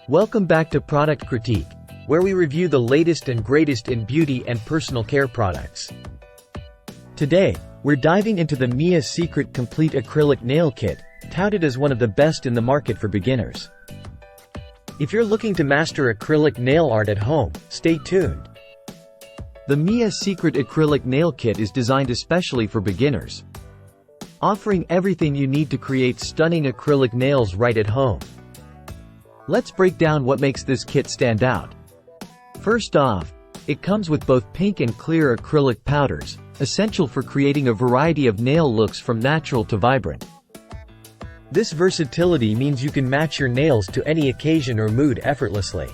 Welcome back to Product Critique, where we review the latest and greatest in beauty and personal care products. Today, we're diving into the Mia Secret Complete Acrylic Nail Kit, touted as one of the best in the market for beginners. If you're looking to master acrylic nail art at home, stay tuned. The Mia Secret Acrylic Nail Kit is designed especially for beginners, offering everything you need to create stunning acrylic nails right at home. Let's break down what makes this kit stand out. First off, it comes with both pink and clear acrylic powders, essential for creating a variety of nail looks from natural to vibrant. This versatility means you can match your nails to any occasion or mood effortlessly.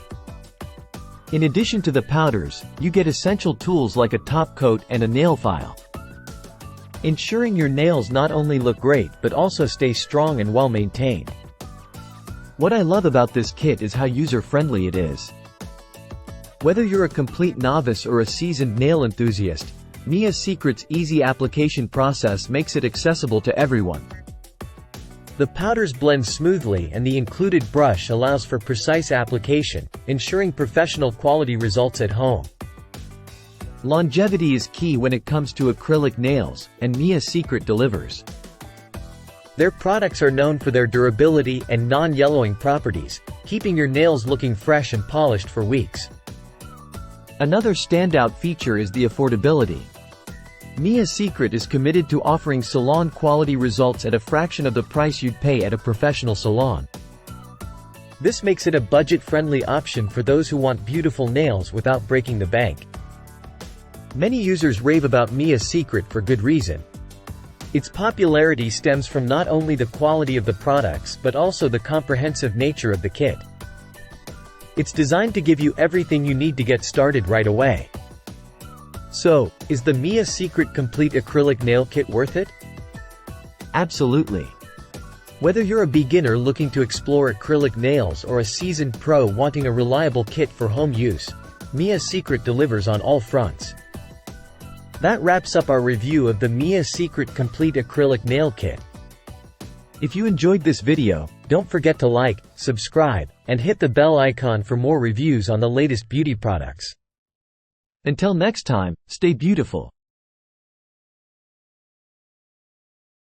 In addition to the powders, you get essential tools like a top coat and a nail file, ensuring your nails not only look great but also stay strong and well maintained. What I love about this kit is how user-friendly it is. Whether you're a complete novice or a seasoned nail enthusiast, Mia Secret's easy application process makes it accessible to everyone. The powders blend smoothly and the included brush allows for precise application, ensuring professional quality results at home. Longevity is key when it comes to acrylic nails, and Mia Secret delivers. Their products are known for their durability and non-yellowing properties, keeping your nails looking fresh and polished for weeks. Another standout feature is the affordability. Mia Secret is committed to offering salon-quality results at a fraction of the price you'd pay at a professional salon. This makes it a budget-friendly option for those who want beautiful nails without breaking the bank. Many users rave about Mia Secret for good reason. Its popularity stems from not only the quality of the products but also the comprehensive nature of the kit. It's designed to give you everything you need to get started right away. So, is the Mia Secret Complete Acrylic Nail Kit worth it? Absolutely. Whether you're a beginner looking to explore acrylic nails or a seasoned pro wanting a reliable kit for home use, Mia Secret delivers on all fronts. That wraps up our review of the Mia Secret Complete Acrylic Nail Kit. If you enjoyed this video, don't forget to like, subscribe, and hit the bell icon for more reviews on the latest beauty products. Until next time, stay beautiful.